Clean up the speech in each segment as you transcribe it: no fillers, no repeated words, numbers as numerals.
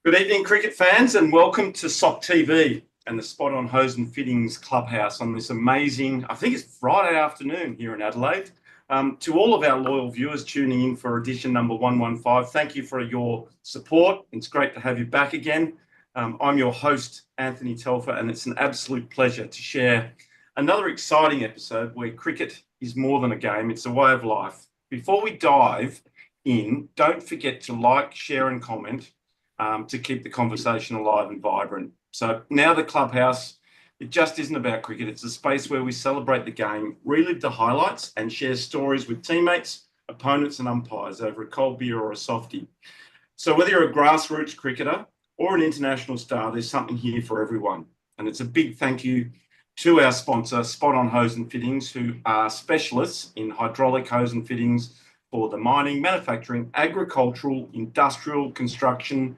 Good evening, cricket fans, and welcome to SOC TV and the Spot on Hose and Fittings Clubhouse on this amazing, I think it's Friday afternoon here in Adelaide. To all of our loyal viewers tuning in for edition number 115, thank you for your support. It's great to have you back again. I'm your host, Anthony Telf, and it's an absolute pleasure to share another exciting episode where cricket is more than a game, it's a way of life. Before we dive in, don't forget to like, share and comment to keep the conversation alive and vibrant. So now the clubhouse, it just isn't about cricket. It's a space where we celebrate the game, relive the highlights and share stories with teammates, opponents and umpires over a cold beer or a softie. So whether you're a grassroots cricketer or an international star, there's something here for everyone. And it's a big thank you to our sponsor, Spot on Hose and Fittings, who are specialists in hydraulic hose and fittings for the mining, manufacturing, agricultural, industrial, construction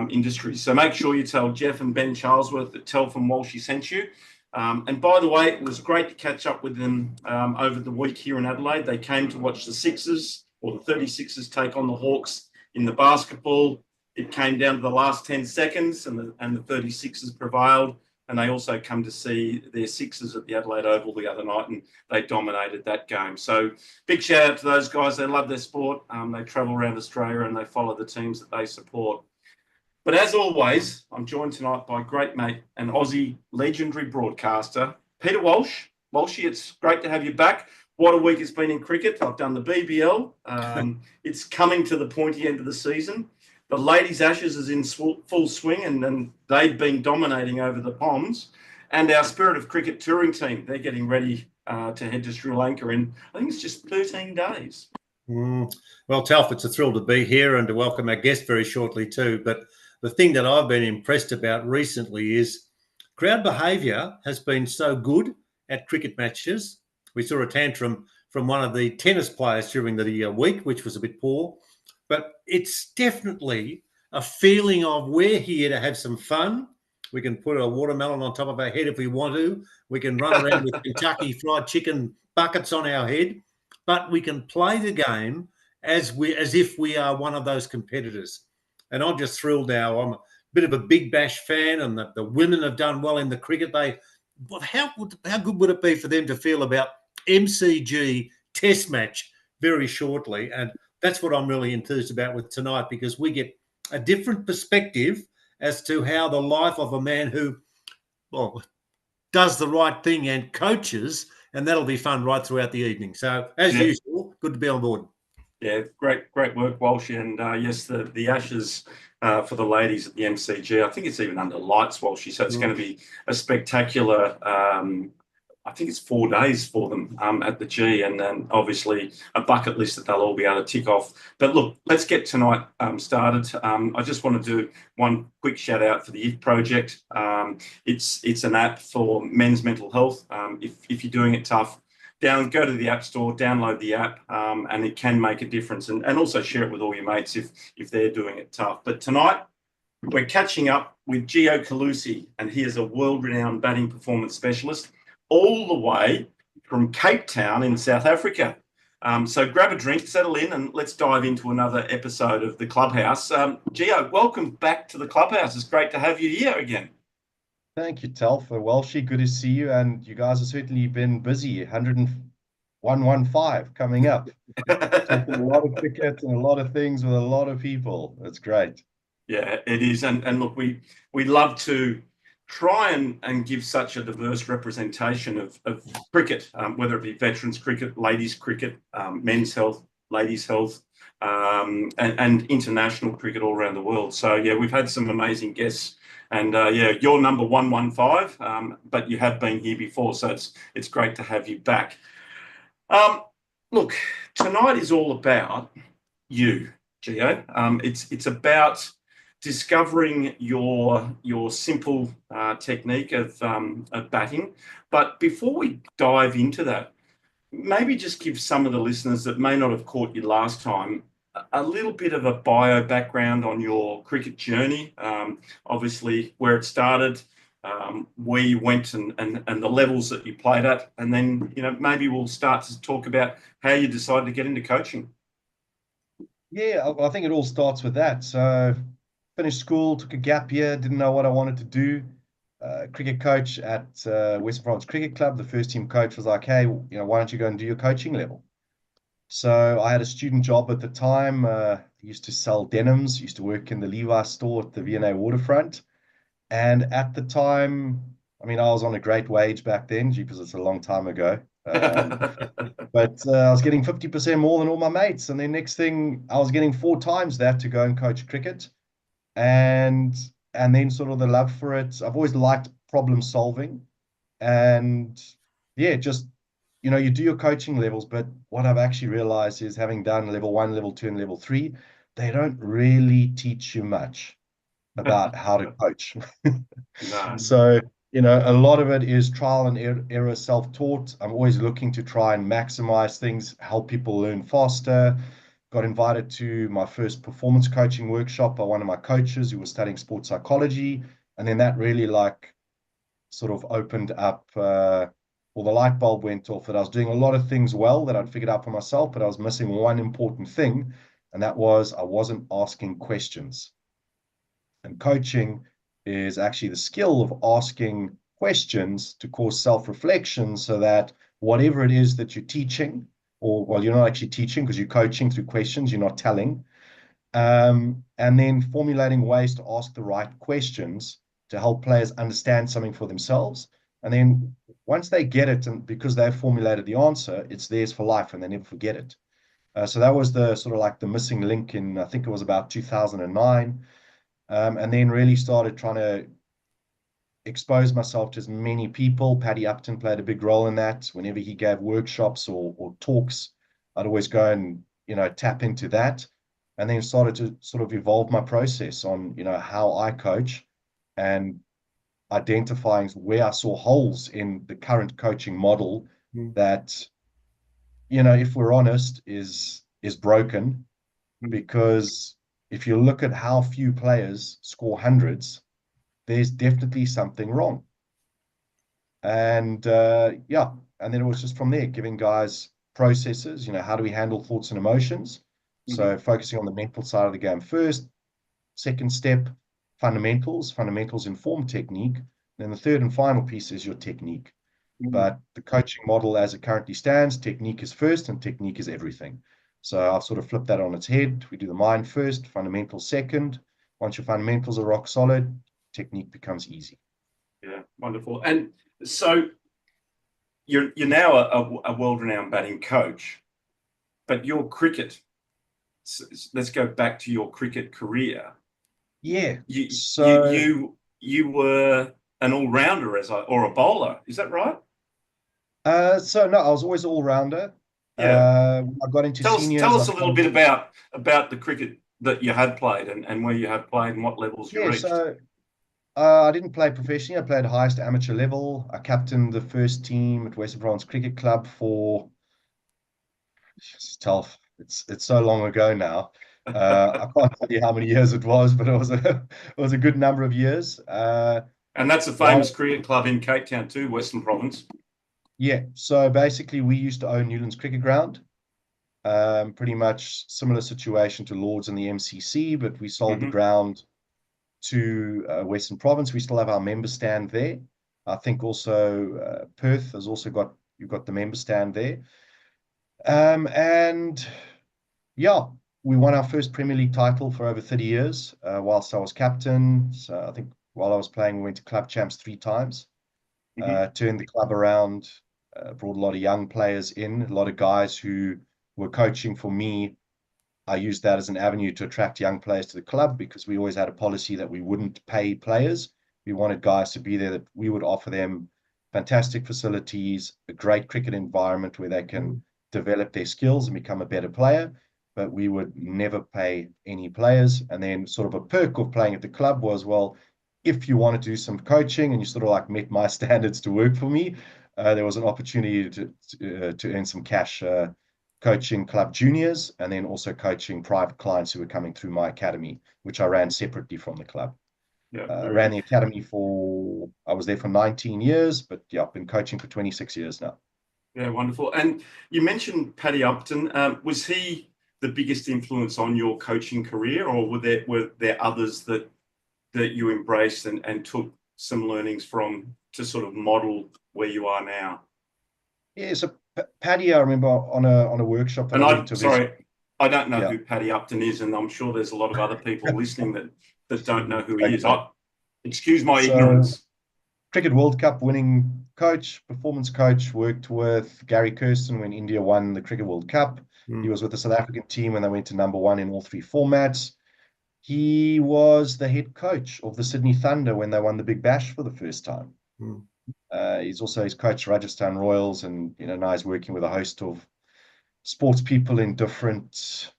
industries. So make sure you tell Jeff and Ben Charlesworth that Telf and Walshy sent you. And by the way, it was great to catch up with them over the week here in Adelaide. They came to watch the Sixers, or the 36ers, take on the Hawks in the basketball. It came down to the last 10 seconds and the 36ers prevailed. And they also come to see their Sixers at the Adelaide Oval the other night, and they dominated that game. So big shout out to those guys. They love their sport. They travel around Australia and they follow the teams that they support. But as always, I'm joined tonight by great mate and Aussie legendary broadcaster, Peter Walsh. Walshy, it's great to have you back. What a week it's been in cricket. I've done the BBL. It's coming to the pointy end of the season. The Ladies' Ashes is in full swing and they've been dominating over the Poms. And our Spirit of Cricket touring team, they're getting ready to head to Sri Lanka in, I think it's just 13 days. Well, Telf, it's a thrill to be here and to welcome our guest very shortly too. But the thing that I've been impressed about recently is crowd behaviour has been so good at cricket matches. We saw a tantrum from one of the tennis players during the week, which was a bit poor. But it's definitely a feeling of we're here to have some fun. We can put a watermelon on top of our head if we want to. We can run around with Kentucky Fried Chicken buckets on our head. But we can play the game as if we are one of those competitors. And I'm just thrilled now. I'm a bit of a Big Bash fan, and the women have done well in the cricket. How good would it be for them to feel about MCG Test match very shortly? And that's what I'm really enthused about with tonight, because we get a different perspective as to how the life of a man who, does the right thing and coaches, and that'll be fun right throughout the evening. So, as usual, good to be on board. Yeah, great work, Walshy. And yes, the Ashes for the ladies at the MCG, I think it's even under lights, Walshy. So it's going to be a spectacular, I think it's 4 days for them at the G, and then obviously a bucket list that they'll all be able to tick off. But look, let's get tonight started. I just want to do one quick shout out for the IF Project. It's an app for men's mental health. If you're doing it tough, go to the App Store, download the app, and it can make a difference. And also share it with all your mates if they're doing it tough. But tonight, we're catching up with Collussi, and he is a world-renowned batting performance specialist, all the way from Cape Town in South Africa. So grab a drink, settle in, and let's dive into another episode of the Clubhouse. Gio, welcome back to the Clubhouse. It's great to have you here again. Thank you, Telf. Walshy, good to see you. And you guys have certainly been busy. 115 coming up. Talking a lot of cricket and a lot of things with a lot of people. It's great. Yeah, it is. And look, we love to try and give such a diverse representation of cricket, whether it be veterans cricket, ladies cricket, men's health, ladies health, and international cricket all around the world. So, yeah, we've had some amazing guests. And, you're number 115, but you have been here before, so it's great to have you back. Look, tonight is all about you, Gio. It's about discovering your simple technique of batting. But before we dive into that, maybe just give some of the listeners that may not have caught you last time a little bit of a bio background on your cricket journey, obviously where it started, where you went and the levels that you played at. And then, maybe we'll start to talk about how you decided to get into coaching. Yeah, I think it all starts with that. So finished school, took a gap year, didn't know what I wanted to do. Cricket coach at Western Province Cricket Club, the first team coach was like, hey, why don't you go and do your coaching level? So I had a student job at the time. I used to sell denims, used to work in the Levi's store at the V&A waterfront. And at the time, I mean, I was on a great wage back then, because it's a long time ago. But I was getting 50% more than all my mates. And then next thing, I was getting 4 times that to go and coach cricket. And then sort of the love for it. I've always liked problem solving. And yeah, just, you do your coaching levels, but what I've actually realized is, having done level 1, level 2, and level 3, they don't really teach you much about how to coach. No. So, a lot of it is trial and error, self-taught. I'm always looking to try and maximize things, help people learn faster. Got invited to my first performance coaching workshop by one of my coaches who was studying sports psychology. And then that really sort of opened up, or the light bulb went off, that I was doing a lot of things well that I'd figured out for myself, but I was missing one important thing. And that was, I wasn't asking questions. And coaching is actually the skill of asking questions to cause self-reflection, so that whatever it is that you're teaching, or, well, you're not actually teaching because you're coaching through questions, you're not telling, and then formulating ways to ask the right questions to help players understand something for themselves. And then once they get it, and because they've formulated the answer, it's theirs for life and they never forget it. So that was the sort of like the missing link in, I think it was about 2009. And then really started trying to expose myself to as many people. Paddy Upton played a big role in that. Whenever he gave workshops or talks, I'd always go and, tap into that. And then started to sort of evolve my process on, how I coach, and identifying where I saw holes in the current coaching model that, if we're honest, is broken. Because if you look at how few players score hundreds, there's definitely something wrong. And yeah, and then it was just from there, giving guys processes, how do we handle thoughts and emotions? So focusing on the mental side of the game first. Second step, fundamentals. Fundamentals inform technique. Then the third and final piece is your technique. But the coaching model as it currently stands, technique is first and technique is everything. So I've sort of flipped that on its head. We do the mind first, fundamentals second. Once your fundamentals are rock solid, technique becomes easy. Yeah, wonderful. And so you're now a world-renowned batting coach, but your cricket, let's go back to your cricket career. Yeah. You were an all-rounder or a bowler, is that right? So no, I was always all-rounder. Yeah. I got into seniors. Tell us a little bit about the cricket that you had played and where you have played and what levels you reached. So I didn't play professionally. I played highest amateur level. I captained the first team at Western Province Cricket Club for Telf. It's so long ago now. I can't tell you how many years it was, but it was a good number of years. And that's a famous cricket club in Cape Town too, Western Province. Yeah. So basically, we used to own Newlands Cricket Ground. Pretty much similar situation to Lords and the MCC, but we sold the ground to Western Province. We still have our member stand there. I think also Perth has also you've got the member stand there. And yeah, we won our first Premier League title for over 30 years whilst I was captain. So I think while I was playing, we went to club champs 3 times, turned the club around, brought a lot of young players in, a lot of guys who were coaching for me. I used that as an avenue to attract young players to the club, because we always had a policy that we wouldn't pay players. We wanted guys to be there, that we would offer them fantastic facilities, a great cricket environment where they can develop their skills and become a better player, but we would never pay any players. And then sort of a perk of playing at the club was, well, if you want to do some coaching and you sort of like met my standards to work for me, there was an opportunity to earn some cash coaching club juniors, and then also coaching private clients who were coming through my academy, which I ran separately from the club. Yeah, ran the academy I was there for 19 years, but yeah, I've been coaching for 26 years now. Yeah, wonderful. And you mentioned Paddy Upton. Was he the biggest influence on your coaching career, or were there others that you embraced and took some learnings from to sort of model where you are now? Yeah, so Paddy, I remember on a workshop that And I went to visit. sorry, I don't know Yeah. who Paddy Upton is, and I'm sure there's a lot of other people listening that don't know who he is. Okay. Excuse my So, ignorance. Cricket World Cup winning coach, performance coach, worked with Gary Kirsten when India won the Cricket World Cup. He was with the South African team when they went to #1 in all 3 formats. He was the head coach of the Sydney Thunder when they won the Big Bash for the first time. He's coached Rajasthan Royals, and now he's working with a host of sports people in different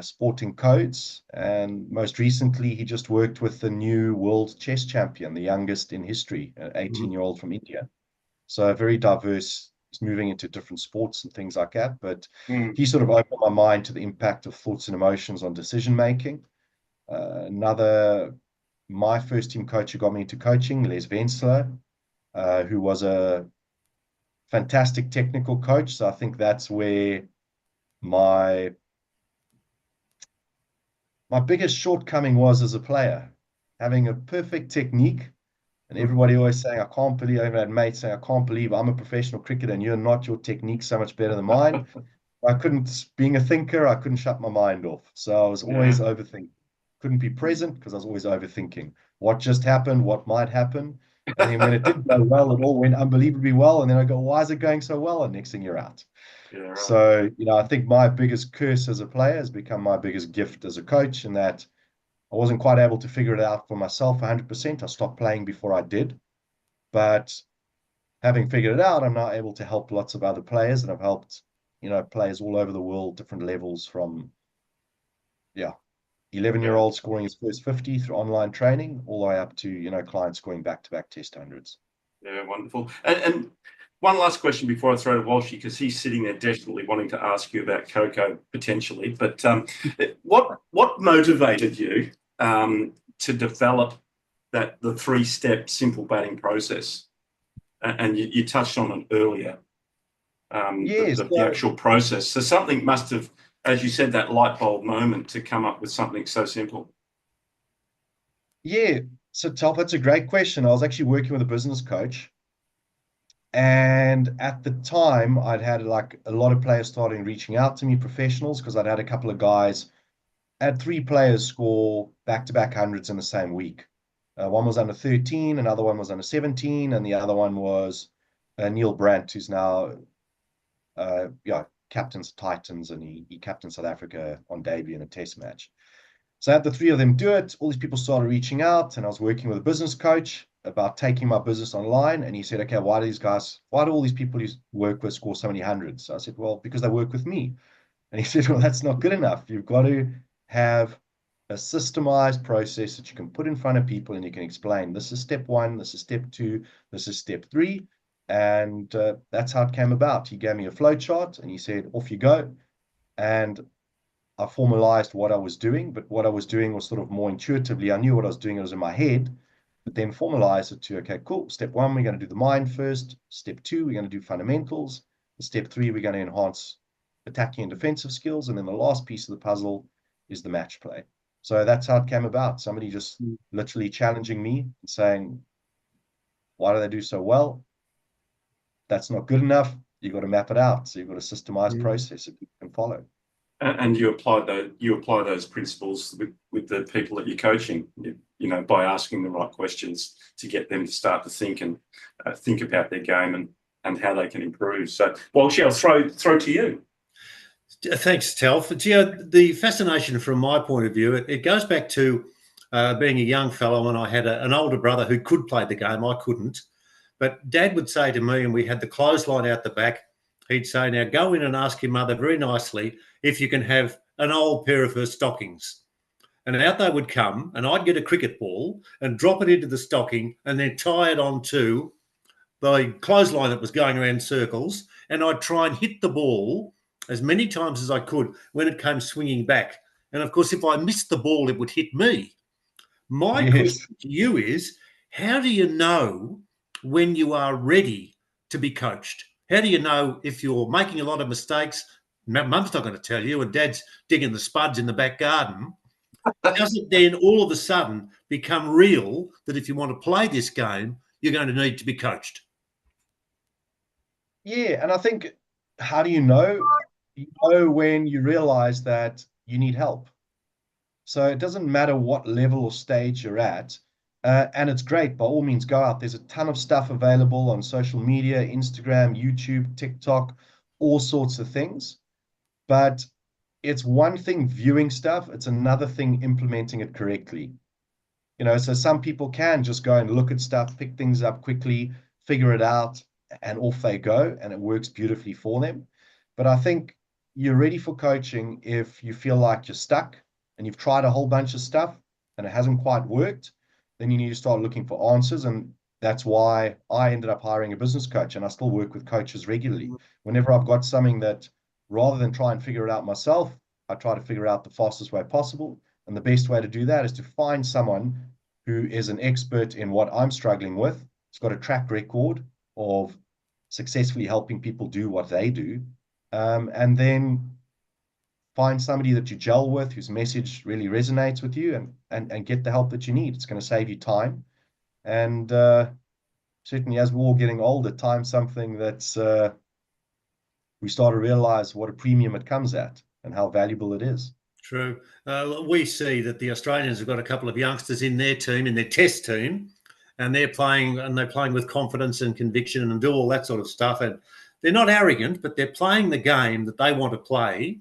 sporting codes. And most recently, he just worked with the new world chess champion, the youngest in history, an 18-year-old from India. So very diverse. He's moving into different sports and things like that. But he sort of opened my mind to the impact of thoughts and emotions on decision making. My first team coach who got me into coaching, Les Vensler, who was a fantastic technical coach. So I think that's where my biggest shortcoming was as a player, having a perfect technique. And everybody always saying, I can't believe, I even had mates saying, I can't believe I'm a professional cricketer and you're not, your technique's so much better than mine. Being a thinker, I couldn't shut my mind off. So I was always overthinking. Couldn't be present because I was always overthinking. What just happened? What might happen? And then when it did go well, it all went unbelievably well. And then I go, why is it going so well? And next thing you're out. Yeah, right. So, I think my biggest curse as a player has become my biggest gift as a coach, in that I wasn't quite able to figure it out for myself 100%. I stopped playing before I did. But having figured it out, I'm now able to help lots of other players, and I've helped, players all over the world, different levels, from 11-year-old scoring his first 50 through online training, all the way up to, clients scoring back-to-back test hundreds. Yeah, wonderful. And one last question before I throw to Walshy, because he's sitting there desperately wanting to ask you about Coco potentially. But what motivated you to develop the 3-step simple batting process? And you touched on it earlier. The actual process. So something must have, as you said, that light bulb moment to come up with something so simple. Yeah. So, Telf, that's a great question. I was actually working with a business coach. And at the time, I'd had like a lot of players starting reaching out to me, professionals, because I'd had a couple of guys, I had 3 players score back-to-back hundreds in the same week. One was under 13, another one was under 17, and the other one was Neil Brandt, who's now captains Titans, and he captained South Africa on debut in a test match. So I had the 3 of them do it. All these people started reaching out, and I was working with a business coach about taking my business online. And he said, okay, why do all these people you work with score so many hundreds? So I said, well, because they work with me. And he said, well, that's not good enough. You've got to have a systemized process that you can put in front of people, and you can explain, this is step 1, this is step 2, this is step 3. And that's how it came about. He gave me a flow chart and he said, off you go. And I formalized what I was doing, but what I was doing was sort of more intuitively. I knew what I was doing, it was in my head, but then formalize it to, okay, cool. Step 1, we're going to do the mind first. Step 2, we're going to do fundamentals. Step 3, we're going to enhance attacking and defensive skills. And then the last piece of the puzzle is the match play. So that's how it came about. Somebody just literally challenging me and saying, why do they do so well? That's not good enough. You've got to map it out. So you've got a systemized process that you can follow. And you apply those principles with the people that you're coaching, by asking the right questions to get them to start to think and think about their game and how they can improve. So, Walshy, I'll throw to you. Thanks, Telf. The fascination from my point of view, it goes back to being a young fellow, and I had an older brother who could play the game. I couldn't. But Dad would say to me, and we had the clothesline out the back, he'd say, now go in and ask your mother very nicely if you can have an old pair of her stockings. And out they would come, and I'd get a cricket ball and drop it into the stocking and then tie it onto the clothesline that was going around circles, and I'd try and hit the ball as many times as I could when it came swinging back. And, of course, if I missed the ball, it would hit me. My question to you is, how do you know when you are ready to be coached? How do you know if you're making a lot of mistakes, Mum's not going to tell you, and Dad's digging the spuds in the back garden, does it then all of a sudden become real that if you want to play this game, you're going to need to be coached? Yeah, and I think, how do you know? You know when you realize that you need help. So it doesn't matter what level or stage you're at. And it's great. By all means, go out. There's a ton of stuff available on social media, Instagram, YouTube, TikTok, all sorts of things. But it's one thing viewing stuff, it's another thing implementing it correctly. So some people can just go and look at stuff, pick things up quickly, figure it out, and off they go, and it works beautifully for them. But I think you're ready for coaching if you feel like you're stuck and you've tried a whole bunch of stuff and it hasn't quite worked. Then you need to start looking for answers. And that's why I ended up hiring a business coach, and I still work with coaches regularly. Whenever I've got something that, rather than try and figure it out myself, I try to figure out the fastest way possible. And the best way to do that is to find someone who is an expert in what I'm struggling with. It's got a track record of successfully helping people do what they do. And then find somebody that you gel with, whose message really resonates with you, and get the help that you need. It's going to save you time. And certainly as we're all getting older, time's something that's we start to realize what a premium it comes at and how valuable it is. True. We see that the Australians have got a couple of youngsters in their team, in their test team, and they're playing with confidence and conviction and do all that sort of stuff. And they're not arrogant, but they're playing the game that they want to play.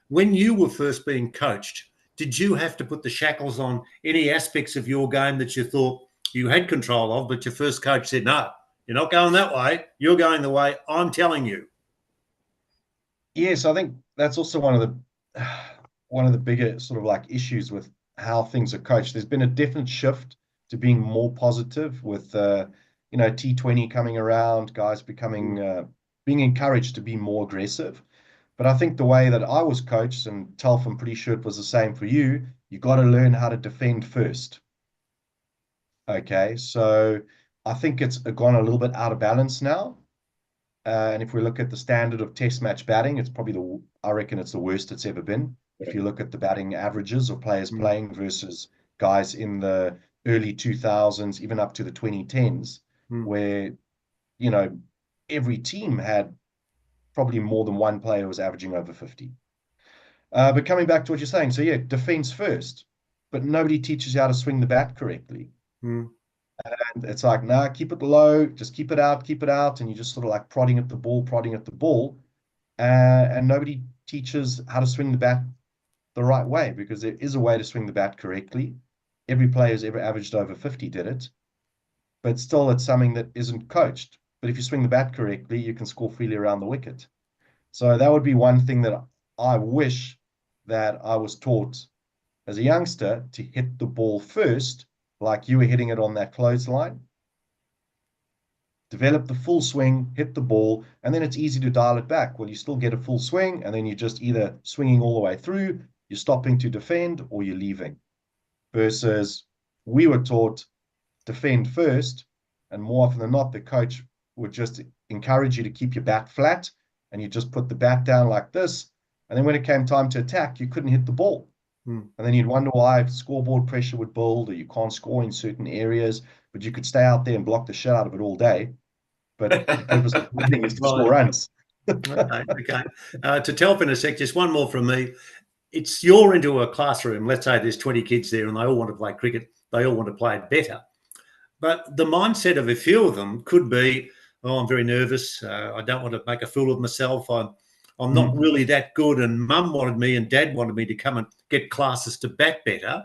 When you were first being coached, did you have to put the shackles on any aspects of your game that you thought you had control of, but your first coach said, no, you're not going that way. You're going the way I'm telling you? Yes, I think that's also one of the bigger sort of like issues with how things are coached. There's been a definite shift to being more positive with T20 coming around, guys becoming being encouraged to be more aggressive. But I think the way that I was coached, and Telf, I'm pretty sure it was the same for you, you got to learn how to defend first. Okay, so I think it's gone a little bit out of balance now. And if we look at the standard of test match batting, it's probably I reckon it's the worst it's ever been. If you look at the batting averages of players playing versus guys in the early 2000s, even up to the 2010s, where, every team had probably more than one player who was averaging over 50. But coming back to what you're saying, so yeah, defense first, but nobody teaches you how to swing the bat correctly. And it's like, nah, keep it low, just keep it out, and you're just sort of like prodding at the ball, and nobody teaches how to swing the bat the right way, because there is a way to swing the bat correctly. Every player who's ever averaged over 50 did it, but still it's something that isn't coached. But if you swing the bat correctly, you can score freely around the wicket. So that would be one thing that I wish that I was taught as a youngster, to hit the ball first, like you were hitting it on that clothesline. Develop the full swing, hit the ball, and then it's easy to dial it back. Well, you still get a full swing, and then you're just either swinging all the way through, you're stopping to defend, or you're leaving. Versus we were taught defend first, and more often than not, the coach would just encourage you to keep your bat flat, and you just put the bat down like this. And then when it came time to attack, you couldn't hit the ball. And then you'd wonder why scoreboard pressure would build, or you can't score in certain areas, but you could stay out there and block the shit out of it all day. But the purpose of winning is to score runs. Okay. To Telf in a sec, just one more from me. You're into a classroom. Let's say there's 20 kids there and they all want to play cricket. They all want to play it better. But the mindset of a few of them could be, oh, I'm very nervous. I don't want to make a fool of myself. I'm not really that good. And Mum wanted me and Dad wanted me to come and get classes to bat better.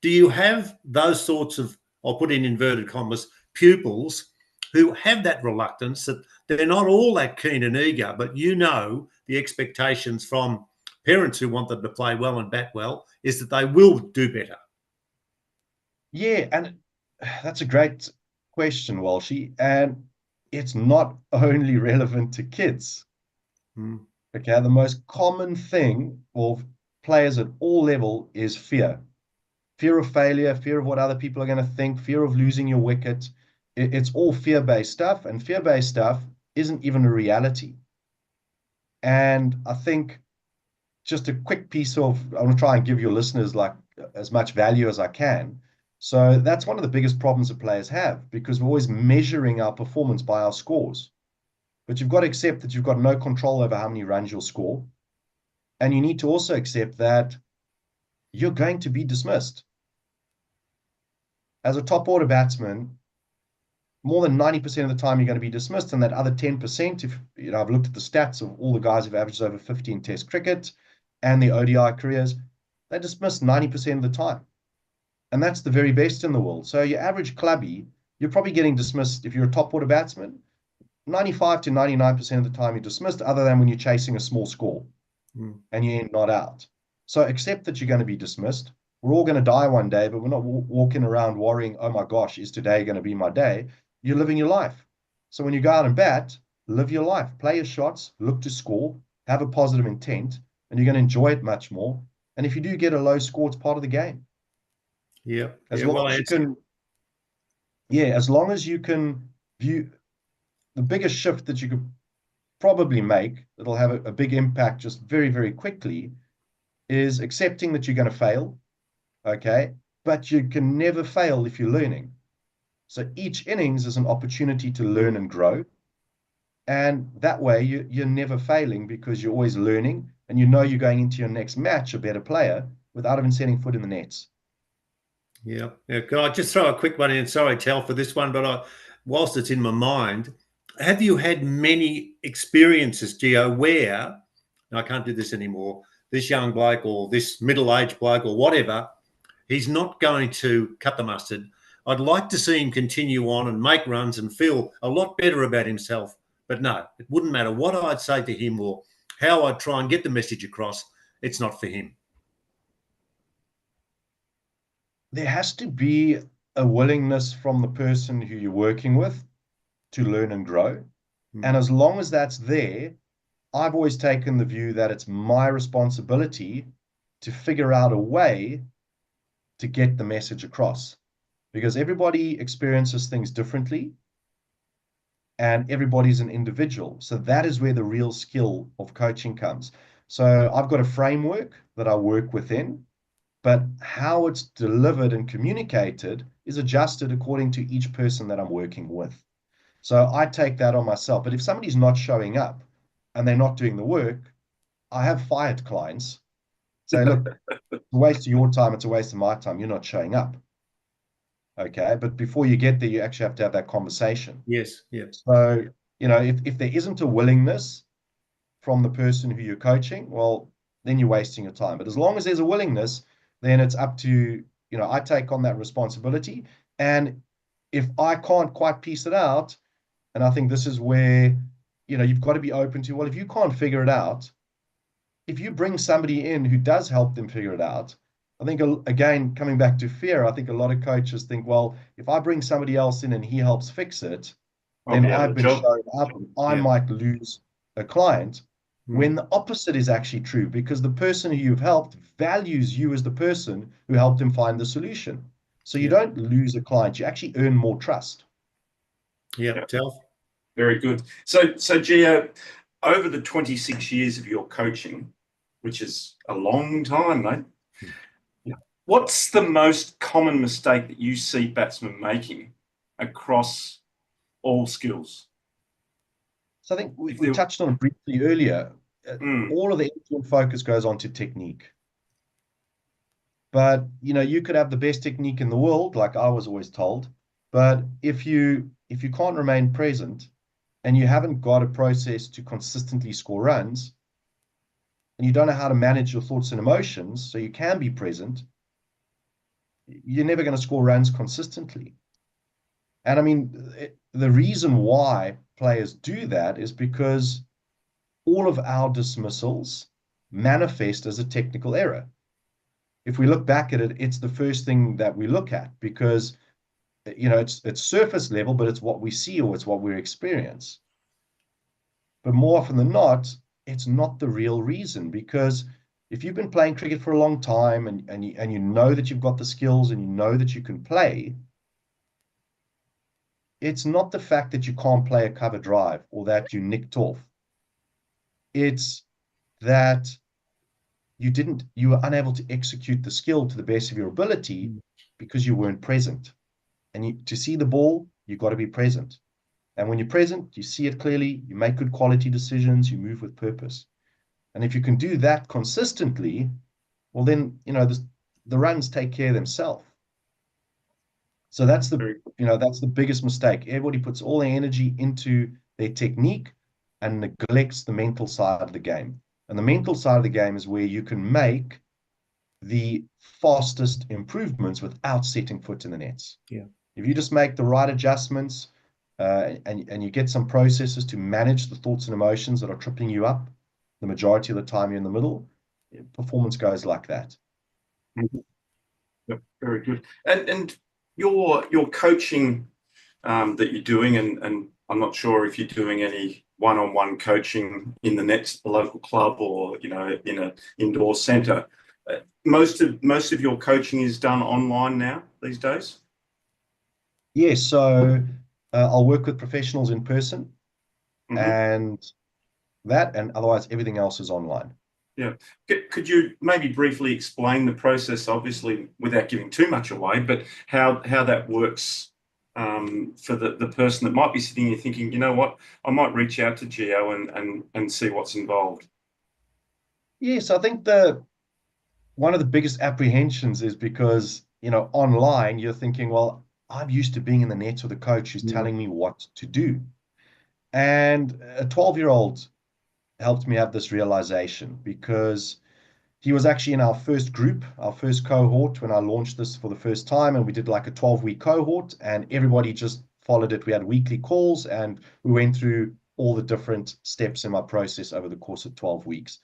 Do you have those sorts of, I'll put in inverted commas, pupils who have that reluctance, that they're not all that keen and eager, but the expectations from parents who want them to play well and bat well is that they will do better? Yeah, and that's a great question, Walshy. And it's not only relevant to kids. Okay, the most common thing of players at all level is fear. Fear of failure, fear of what other people are going to think, fear of losing your wicket. It's all fear-based stuff, and fear-based stuff isn't even a reality. And I think just a quick piece of, I want to try and give your listeners like as much value as I can. So that's one of the biggest problems that players have, because we're always measuring our performance by our scores. But you've got to accept that you've got no control over how many runs you'll score. And you need to also accept that you're going to be dismissed. As a top order batsman, more than 90% of the time you're going to be dismissed. And that other 10%, if you know, I've looked at the stats of all the guys who've averaged over 15 Test cricket and the ODI careers, they're dismissed 90% of the time. And that's the very best in the world. So your average clubby, you're probably getting dismissed if you're a top order batsman. 95 to 99% of the time you're dismissed, other than when you're chasing a small score and you end not out. So accept that you're going to be dismissed. We're all going to die one day, but we're not walking around worrying, oh my gosh, is today going to be my day? You're living your life. So when you go out and bat, live your life, play your shots, look to score, have a positive intent, and you're going to enjoy it much more. And if you do get a low score, it's part of the game. Yeah. As long as you can, as long as you can view the biggest shift that you could probably make, that'll have a big impact just very, very quickly, is accepting that you're going to fail. Okay. But you can never fail if you're learning. So each innings is an opportunity to learn and grow. And that way you're never failing, because you're always learning, and you know you're going into your next match a better player without even setting foot in the nets. Yeah. Can I just throw a quick one in? Sorry, Tel, for this one, but whilst it's in my mind, have you had many experiences, Gio, where, and I can't do this anymore, this young bloke or this middle-aged bloke or whatever, he's not going to cut the mustard. I'd like to see him continue on and make runs and feel a lot better about himself. But no, it wouldn't matter what I'd say to him or how I'd try and get the message across. It's not for him. There has to be a willingness from the person who you're working with to learn and grow. And as long as that's there, I've always taken the view that it's my responsibility to figure out a way to get the message across, because everybody experiences things differently and everybody's an individual. So that is where the real skill of coaching comes. So I've got a framework that I work within, but how it's delivered and communicated is adjusted according to each person that I'm working with. So I take that on myself. But if somebody's not showing up and they're not doing the work, I have fired clients. Say, look, it's a waste of your time, it's a waste of my time. You're not showing up. Okay. But before you get there, you actually have to have that conversation. Yes. Yes. So, you know, if there isn't a willingness from the person who you're coaching, well, then you're wasting your time. But as long as there's a willingness, then it's up to, you know, I take on that responsibility. And if I can't quite piece it out, and I think this is where, you know, you've got to be open to, well, if you can't figure it out, if you bring somebody in who does help them figure it out, I think, again, coming back to fear, I think a lot of coaches think, well, if I bring somebody else in and he helps fix it, then I've been showing up and I might lose a client. When the opposite is actually true, because the person who you've helped values you as the person who helped him find the solution. So you don't lose a client, you actually earn more trust. Yeah, Telf. Very good. So Gio, over the 26 years of your coaching, which is a long time, mate, what's the most common mistake that you see batsmen making across all skills? So I think we touched on it briefly earlier. All of the focus goes on to technique. But, you know, you could have the best technique in the world, like I was always told, but if you can't remain present and you haven't got a process to consistently score runs, and you don't know how to manage your thoughts and emotions so you can be present, you're never going to score runs consistently. And I mean, the reason why players do that is because all of our dismissals manifest as a technical error. If we look back at it, it's the first thing that we look at, because, you know, it's surface level, but it's what we see or it's what we experience. But more often than not, it's not the real reason, because if you've been playing cricket for a long time and you know that you've got the skills and you know that you can play, it's not the fact that you can't play a cover drive or that you nicked off. It's that you were unable to execute the skill to the best of your ability because you weren't present. And to see the ball, you've got to be present. And when you're present, you see it clearly, you make good quality decisions, you move with purpose. And if you can do that consistently, well, then, the runs take care of themselves. So that's that's the biggest mistake. Everybody puts all their energy into their technique and neglects the mental side of the game. And the mental side of the game is where you can make the fastest improvements without setting foot in the nets. Yeah. If you just make the right adjustments, and you get some processes to manage the thoughts and emotions that are tripping you up, the majority of the time you're in the middle, performance goes like that. Yep, very good. And your coaching that you're doing, and I'm not sure if you're doing any one-on-one coaching in the next local club or in an indoor centre. Most of your coaching is done online now these days. Yes, so I'll work with professionals in person, and otherwise everything else is online. Yeah. Could you maybe briefly explain the process, obviously without giving too much away, but how that works for the person that might be sitting here thinking, you know what, I might reach out to Geo and see what's involved. Yes, I think one of the biggest apprehensions is because, online you're thinking, well, I'm used to being in the nets with a coach who's telling me what to do. And a 12-year-old helped me have this realization because he was actually in our first group, our first cohort, when I launched this for the first time. And we did like a 12-week cohort, and everybody just followed it. We had weekly calls, and we went through all the different steps in my process over the course of 12 weeks.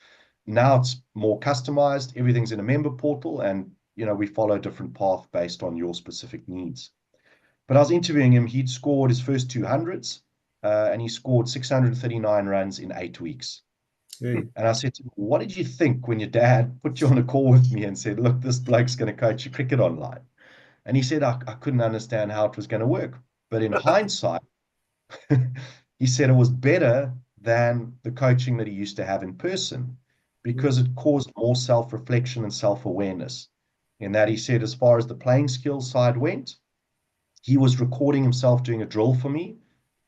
Now it's more customized. Everything's in a member portal, and we follow a different path based on your specific needs. But I was interviewing him. He'd scored his first 200s, and he scored 639 runs in 8 weeks. Yeah. And I said to him, what did you think when your dad put you on a call with me and said, look, this bloke's going to coach you cricket online? And he said, I couldn't understand how it was going to work. But in hindsight, he said it was better than the coaching that he used to have in person because it caused more self-reflection and self-awareness. In that, he said, as far as the playing skills side went, he was recording himself doing a drill for me,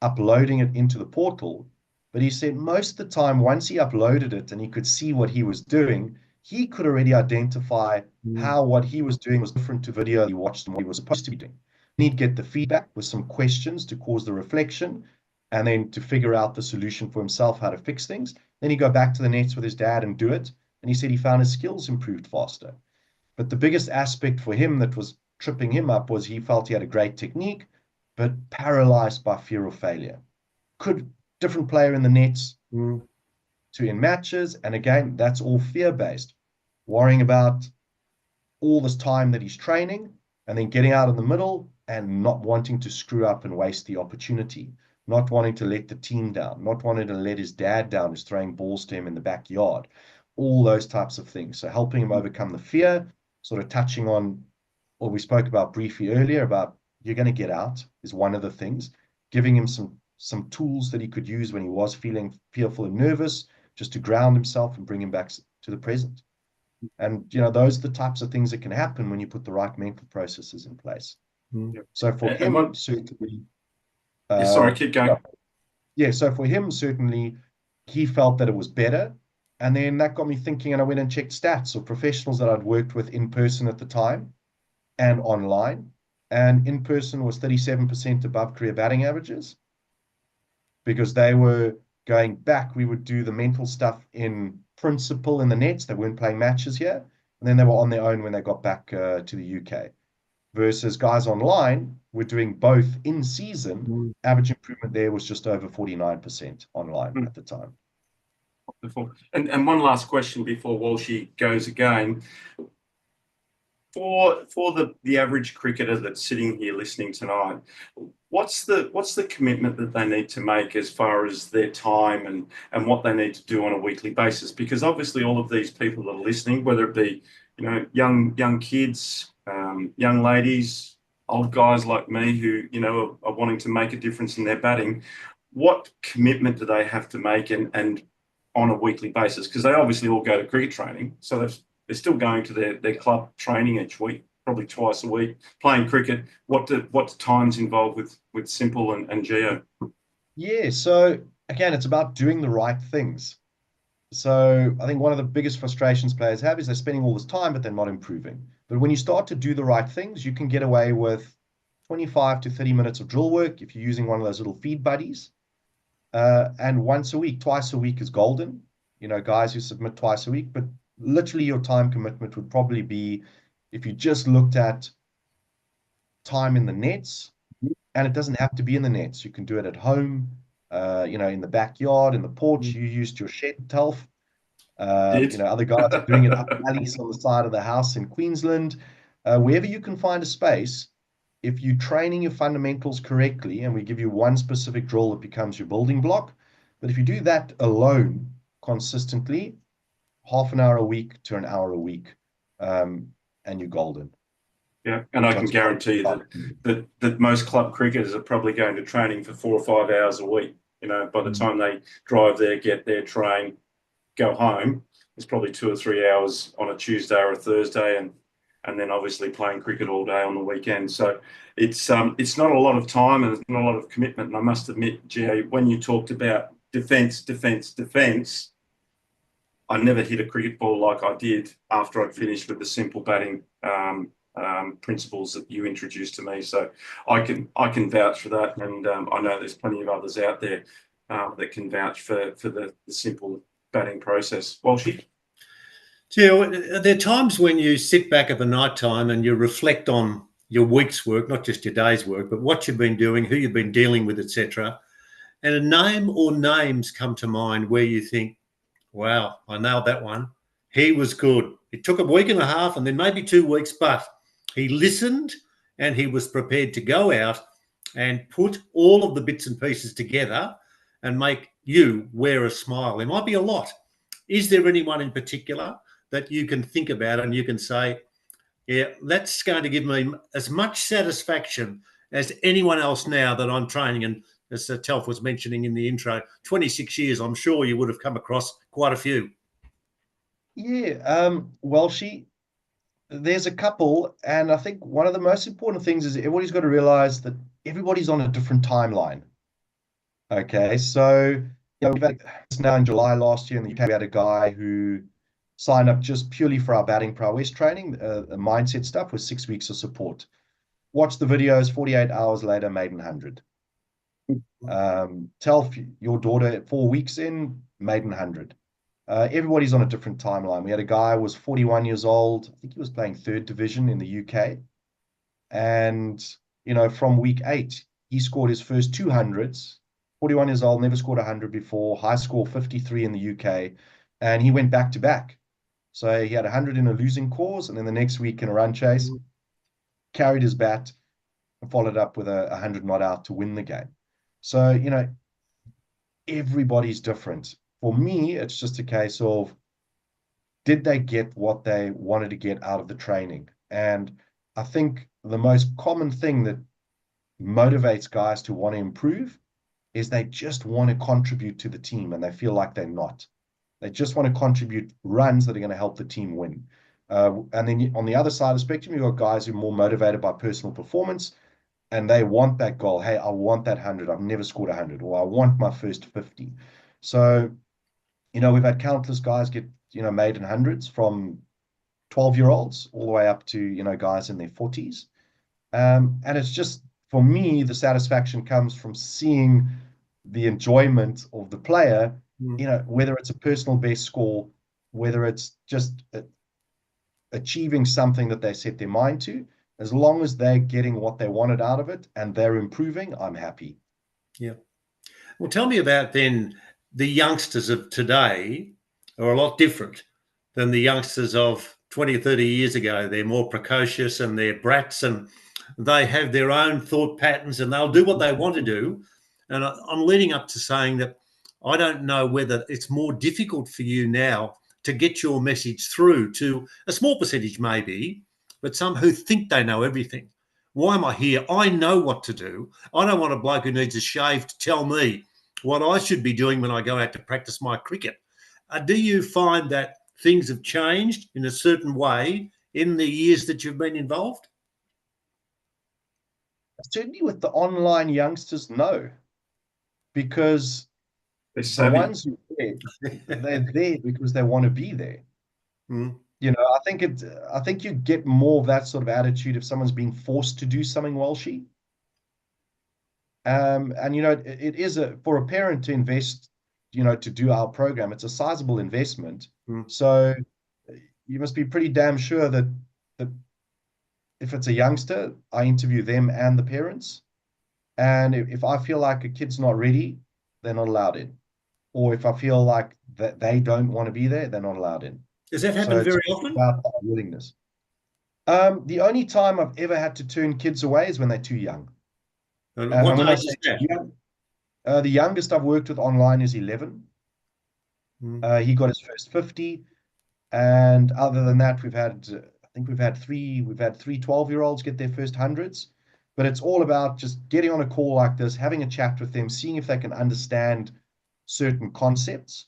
uploading it into the portal. But he said most of the time, once he uploaded it and he could see what he was doing, he could already identify how what he was doing was different to video he watched and what he was supposed to be doing. He'd get the feedback with some questions to cause the reflection, and then to figure out the solution for himself, how to fix things. Then he'd go back to the nets with his dad and do it. And he said he found his skills improved faster. But the biggest aspect for him that was tripping him up was he felt he had a great technique, but paralyzed by fear of failure. Different player in the nets to in matches. And again, that's all fear-based. Worrying about all this time that he's training and then getting out in the middle and not wanting to screw up and waste the opportunity, not wanting to let the team down, not wanting to let his dad down who's throwing balls to him in the backyard, all those types of things. So helping him overcome the fear, sort of touching on what we spoke about briefly earlier about you're going to get out is one of the things, giving him some tools that he could use when he was feeling fearful and nervous, just to ground himself and bring him back to the present. And, those are the types of things that can happen when you put the right mental processes in place. So for him, certainly... sorry, keep going. Yeah, so for him, certainly, he felt that it was better. And then that got me thinking, and I went and checked stats of professionals that I'd worked with in person at the time and online. And in person was 37% above career batting averages, because they were going back. We would do the mental stuff in principle in the nets. They weren't playing matches here. And then they were on their own when they got back to the UK. Versus guys online were doing both in season. Average improvement there was just over 49% online at the time. And one last question before Walshy goes again. For the average cricketer that's sitting here listening tonight, what's the commitment that they need to make as far as their time and what they need to do on a weekly basis? Because obviously all of these people that are listening, whether it be young kids, young ladies, old guys like me who are wanting to make a difference in their batting, what commitment do they have to make, and on a weekly basis? Because they obviously all go to cricket training, so they're still going to their club training each week, probably twice a week, playing cricket. What's times involved with Simple and Geo? Yeah, so again, it's about doing the right things. So I think one of the biggest frustrations players have is they're spending all this time, but they're not improving. But when you start to do the right things, you can get away with 25 to 30 minutes of drill work if you're using one of those little feed buddies. And once a week, twice a week is golden. You know, guys who submit twice a week, but literally your time commitment would probably be, if you just looked at time in the nets, and it doesn't have to be in the nets. You can do it at home, you know, in the backyard, in the porch. You used your shed, Telf. You know, other guys are doing it up alleys on the side of the house in Queensland. Wherever you can find a space, if you're training your fundamentals correctly, and we give you one specific drill that becomes your building block, but if you do that alone consistently, half an hour a week to an hour a week, and you're golden. Yeah, and I can guarantee that most club cricketers are probably going to training for 4 or 5 hours a week. You know, by the time they drive there, get there, train, go home, it's probably 2 or 3 hours on a Tuesday or a Thursday, and then obviously playing cricket all day on the weekend. So it's not a lot of time and it's not a lot of commitment. And I must admit, Gio, when you talked about defence, I never hit a cricket ball like I did after I'd finished with the simple batting principles that you introduced to me. So I can vouch for that, and I know there's plenty of others out there that can vouch for the simple batting process. Walshy? Gio, there are times when you sit back at the night time and you reflect on your week's work, not just your day's work, but what you've been doing, who you've been dealing with, etc. And a name or names come to mind where you think, wow, I nailed that one. He was good. It took a week and a half and then maybe 2 weeks, but he listened and he was prepared to go out and put all of the bits and pieces together and make you wear a smile. There might be a lot. Is there anyone in particular that you can think about and you can say, yeah, that's going to give me as much satisfaction as anyone else now that I'm training? And as Telf was mentioning in the intro, 26 years, I'm sure you would have come across quite a few. Yeah, Walshy, there's a couple, and I think one of the most important things is everybody's got to realize that everybody's on a different timeline. Okay, so you know, we've had now in July last year in the UK, we had a guy who signed up just purely for our batting prowess training, mindset stuff, with 6 weeks of support. Watched the videos, 48 hours later, maiden 100. Telf, your daughter, 4 weeks in, maiden 100. Everybody's on a different timeline. We had a guy who was 41 years old. I think he was playing 3rd division in the UK. And, you know, from week 8, he scored his first 200s. 41 years old, never scored 100 before, high score 53 in the UK. And he went back to back. So he had 100 in a losing cause, and then the next week in a run chase, carried his bat and followed up with a 100 not out to win the game. So, you know, everybody's different. For me, it's just a case of, did they get what they wanted to get out of the training? And I think the most common thing that motivates guys to want to improve is they just want to contribute to the team, and they feel like they're not. They just want to contribute runs that are going to help the team win. And then on the other side of the spectrum, you've got guys who are more motivated by personal performance, and they want that goal. Hey, I want that 100. I've never scored 100, or I want my first 50. So, you know, we've had countless guys get, you know, maiden 100s from 12-year-olds all the way up to, you know, guys in their 40s. And it's just, for me, the satisfaction comes from seeing the enjoyment of the player, you know, whether it's a personal best score, whether it's just achieving something that they set their mind to. As long as they're getting what they wanted out of it and they're improving, I'm happy. Yeah. Well, tell me about then the youngsters of today are a lot different than the youngsters of 20 or 30 years ago. They're more precocious and they're brats and they have their own thought patterns and they'll do what they want to do. And I'm leading up to saying that I don't know whether it's more difficult for you now to get your message through to a small percentage maybe, but some who think they know everything. Why am I here? I know what to do. I don't want a bloke who needs a shave to tell me what I should be doing when I go out to practice my cricket. Do you find that things have changed in a certain way in the years that you've been involved? Certainly with the online youngsters, no, because They're the savvy. ones who are there, they're there because they want to be there. Mm. You know, I think you get more of that sort of attitude if someone's being forced to do something, Walshy. And you know, it is for a parent to invest, you know, to do our program, it's a sizable investment. Mm. So you must be pretty damn sure that that if it's a youngster, I interview them and the parents. And if I feel like a kid's not ready, they're not allowed in. Or if I feel like that they don't want to be there, they're not allowed in. Does that So happen it's very often? about our willingness. The only time I've ever had to turn kids away is when they're too young. And what And when I age say is too that? young, the youngest I've worked with online is 11. Mm. He got his first 50. And other than that, I think we've had three 12-year-olds get their first hundreds. But it's all about just getting on a call like this, having a chat with them, seeing if they can understand certain concepts.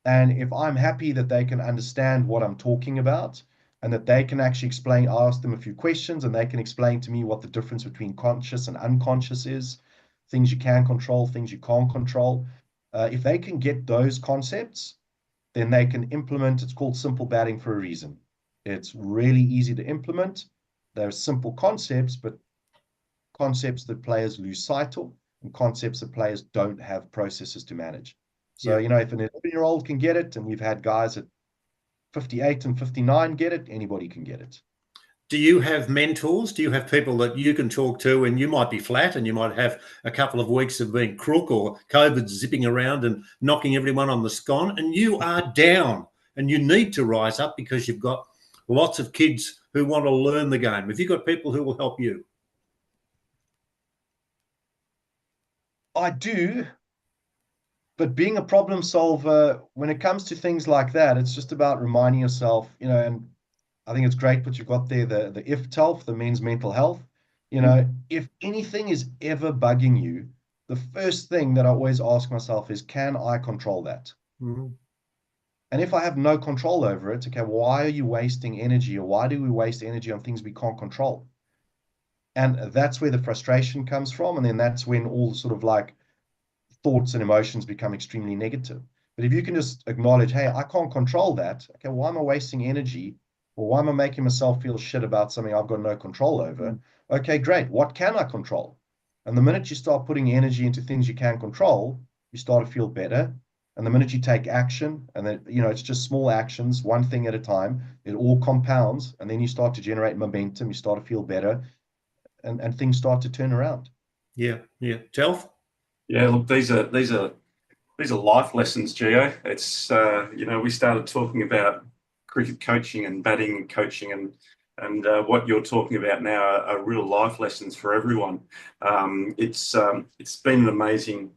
And if I'm happy that they can understand what I'm talking about and that they can actually explain, I ask them a few questions and they can explain to me what the difference between conscious and unconscious is, things you can control, things you can't control. If they can get those concepts, then they can implement. It's called simple batting for a reason. It's really easy to implement. They're simple concepts, but concepts that players lose sight of and concepts that players don't have processes to manage. So, Yeah. you know, if an 11-year-old can get it, and we've had guys at 58 and 59 get it, anybody can get it. Do you have mentors? Do you have people that you can talk to, and you might be flat and you might have a couple of weeks of being crook or COVID zipping around and knocking everyone on the scon, and you are down and you need to rise up because you've got lots of kids who want to learn the game. Have you got people who will help you? I do, but being a problem solver, when it comes to things like that, it's just about reminding yourself, you know, and I think it's great what you've got there, the if Telf, the men's mental health. You know, if anything is ever bugging you, the first thing that I always ask myself is, can I control that? Mm-hmm. And if I have no control over it, okay, why are you wasting energy, or why do we waste energy on things we can't control? And that's where the frustration comes from. And then that's when all sort of like thoughts and emotions become extremely negative. But if you can just acknowledge, hey, I can't control that. Okay, why am I wasting energy? Or why am I making myself feel shit about something I've got no control over? Okay, great. What can I control? And the minute you start putting energy into things you can control, you start to feel better. And the minute you take action, and then, you know, it's just small actions, one thing at a time, it all compounds. And then you start to generate momentum, you start to feel better, and things start to turn around. Yeah, yeah. Telf? Yeah, look, these are life lessons, Gio. It's you know, we started talking about cricket coaching and batting coaching, and what you're talking about now are real life lessons for everyone. It's been an amazing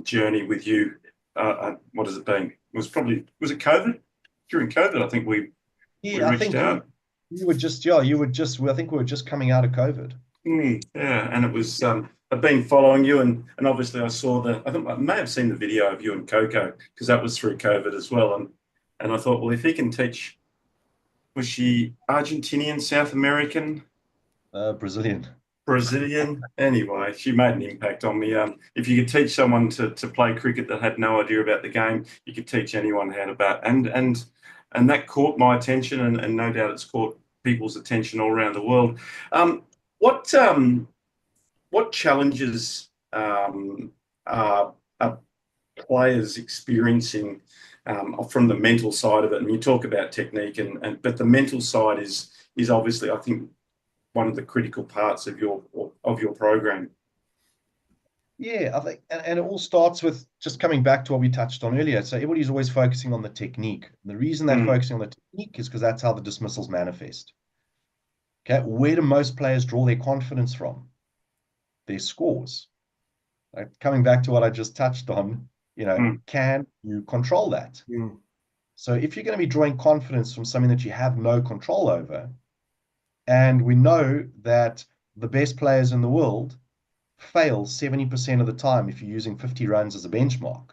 journey with you. What has it been? Was it COVID? During COVID, I think we Yeah, I reached think out. you were just, yeah, you were just, I think we were just coming out of COVID. Yeah, and it was. I've been following you, and obviously I saw I think I may have seen the video of you and Coco because that was through COVID as well, and I thought, well, if he can teach, was she Argentinian, South American, Brazilian. Brazilian? Anyway, she made an impact on me. If you could teach someone to play cricket that had no idea about the game, you could teach anyone how to bat, and that caught my attention, and no doubt it's caught people's attention all around the world. Um, what what challenges are players experiencing from the mental side of it? And you talk about technique, but the mental side is obviously, I think, one of the critical parts of your program. Yeah, I think, and it all starts with just coming back to what we touched on earlier. So everybody's always focusing on the technique. The reason they're Mm, focusing on the technique is because that's how the dismissals manifest. Okay, where do most players draw their confidence from? Their scores. Right? Coming back to what I just touched on, you know, mm, can you control that? Mm. So if you're going to be drawing confidence from something that you have no control over, and we know that the best players in the world fail 70% of the time if you're using 50 runs as a benchmark.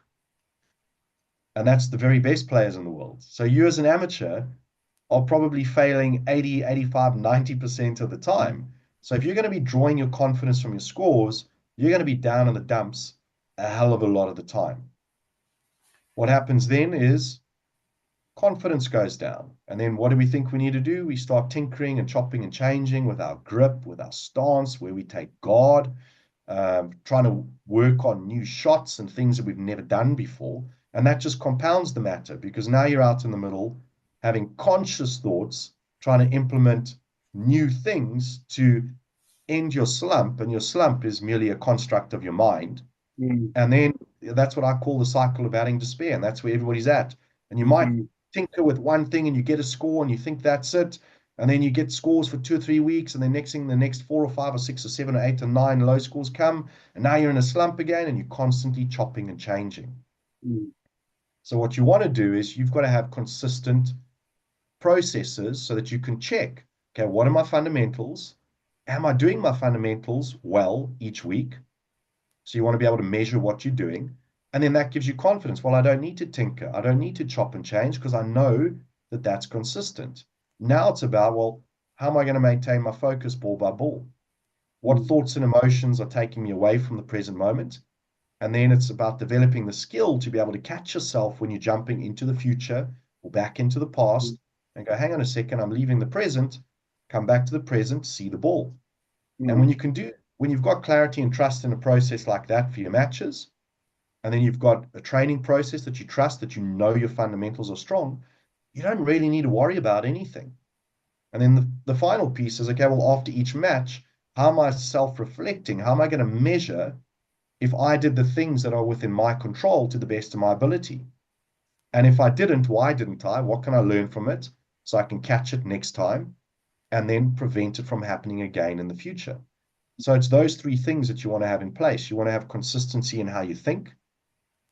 And that's the very best players in the world. So you as an amateur are probably failing 80, 85, 90% of the time. So if you're going to be drawing your confidence from your scores, you're going to be down in the dumps a hell of a lot of the time. What happens then is confidence goes down. And then what do we think we need to do? We start tinkering and chopping and changing with our grip, with our stance, where we take guard, trying to work on new shots and things that we've never done before. And that just compounds the matter because now you're out in the middle having conscious thoughts, trying to implement new things to end your slump. And your slump is merely a construct of your mind. And then that's what I call the cycle of batting despair. And that's where everybody's at. And you might tinker with one thing and you get a score and you think that's it. And then you get scores for 2 or 3 weeks. And then next thing, the next 4 or 5 or 6 or 7 or 8 or 9 low scores come. And now you're in a slump again and you're constantly chopping and changing. So what you want to do is you've got to have consistent processes so that you can check, okay, what are my fundamentals? Am I doing my fundamentals well each week? So you want to be able to measure what you're doing. And then that gives you confidence. Well, I don't need to tinker. I don't need to chop and change because I know that that's consistent. Now it's about, well, how am I going to maintain my focus ball by ball? What thoughts and emotions are taking me away from the present moment? And then it's about developing the skill to be able to catch yourself when you're jumping into the future or back into the past and go, hang on a second, I'm leaving the present, come back to the present, see the ball. And when you've got clarity and trust in a process like that for your matches, and then you've got a training process that you trust, that you know your fundamentals are strong, you don't really need to worry about anything. And then the final piece is, okay, well, after each match, how am I self-reflecting? How am I going to measure if I did the things that are within my control to the best of my ability? And if I didn't, why didn't I? What can I learn from it so I can catch it next time and then prevent it from happening again in the future? So it's those 3 things that you want to have in place. You want to have consistency in how you think,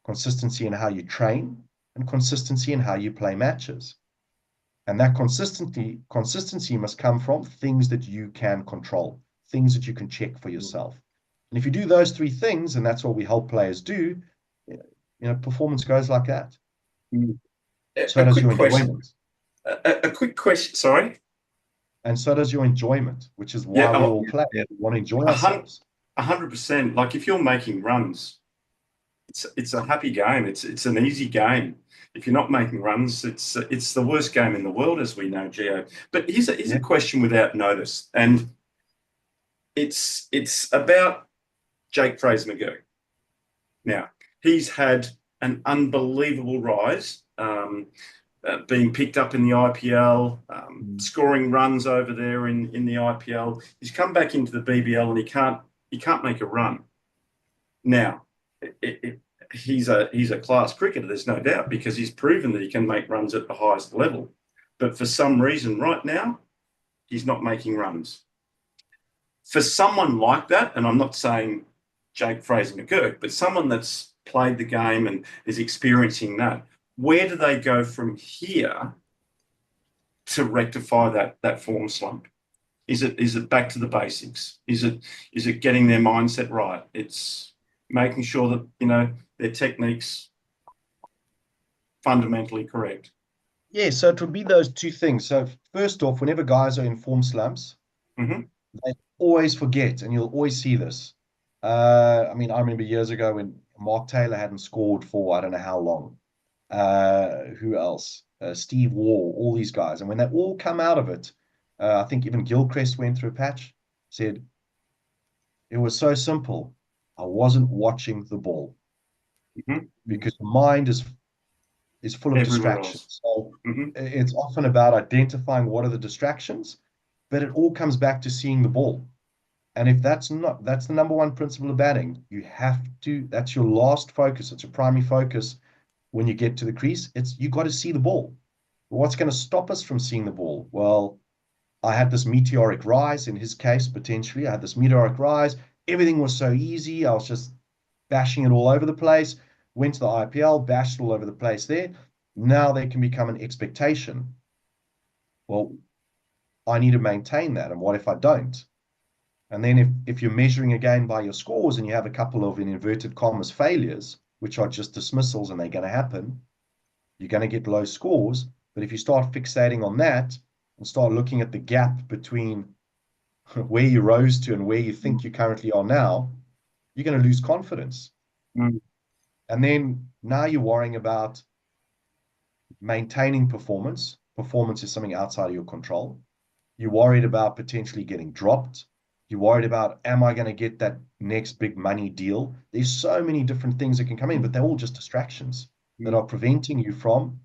consistency in how you train, and consistency in how you play matches. And that consistency must come from things that you can control, things that you can check for yourself. And if you do those 3 things, and that's what we help players do, performance goes like that. So does your enjoyment. A quick question, sorry. And so does your enjoyment, which is why we all play. We want to enjoy ourselves. 100%. Like if you're making runs, it's a happy game. It's an easy game. If you're not making runs, it's the worst game in the world, as we know, Gio. But here's a question without notice, and it's about Jake Fraser-McGurk. Now, he's had an unbelievable rise, being picked up in the IPL, scoring runs over there in the IPL. He's come back into the BBL and he can't make a run. Now, he's a class cricketer, there's no doubt, because he's proven that he can make runs at the highest level. But for some reason right now, he's not making runs. For someone like that, and I'm not saying Jake Fraser-McGurk, but someone that's played the game and is experiencing that, where do they go from here to rectify that form slump? Is it back to the basics? Is it getting their mindset right? It's making sure that their technique's fundamentally correct. Yeah, so it would be those 2 things. So first off, whenever guys are in form slumps, they always forget, and you'll always see this. I remember years ago when Mark Taylor hadn't scored for I don't know how long. Who else? Steve Waugh, all these guys. And when they all come out of it, I think even Gilchrist went through a patch, said, it was so simple. I wasn't watching the ball. Because the mind is full of distractions. So it's often about identifying what are the distractions, but it all comes back to seeing the ball. And if that's the number 1 principle of batting, that's your last focus. It's your primary focus. When you get to the crease, you got to see the ball. What's going to stop us from seeing the ball? Well, I had this meteoric rise in his case, potentially. I had this meteoric rise. Everything was so easy. I was just bashing it all over the place. Went to the IPL, bashed all over the place there. Now they can become an expectation. Well, I need to maintain that. And what if I don't? And then if you're measuring again by your scores and you have a couple of, in inverted commas, failures, which are just dismissals and they're going to happen, you're going to get low scores. But if you start fixating on that and start looking at the gap between where you rose to and where you think you currently are now, you're going to lose confidence. Mm. And then now you're worrying about maintaining performance. Performance is something outside of your control. You're worried about potentially getting dropped. You're worried about, am I going to get that next big money deal? There's so many different things that can come in, but they're all just distractions that are preventing you from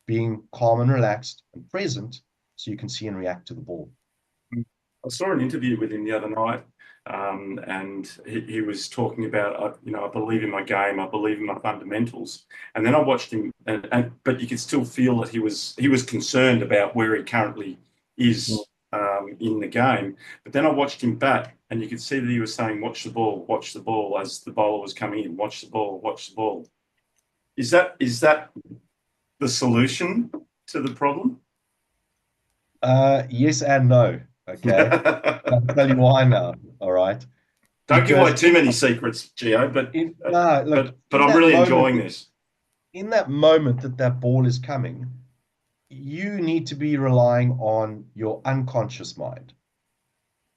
being calm and relaxed and present so you can see and react to the ball. I saw an interview with him the other night, and he was talking about, I believe in my game, I believe in my fundamentals. And then I watched him, but you could still feel that he was concerned about where he currently is in the game. But then I watched him bat, and you could see that he was saying, watch the ball, as the bowler was coming in, watch the ball, watch the ball. Is that the solution to the problem? Yes and no. Okay. I'll tell you why now. All right. Don't give away too many secrets, Gio, but I'm really enjoying this. In that moment that ball is coming, you need to be relying on your unconscious mind.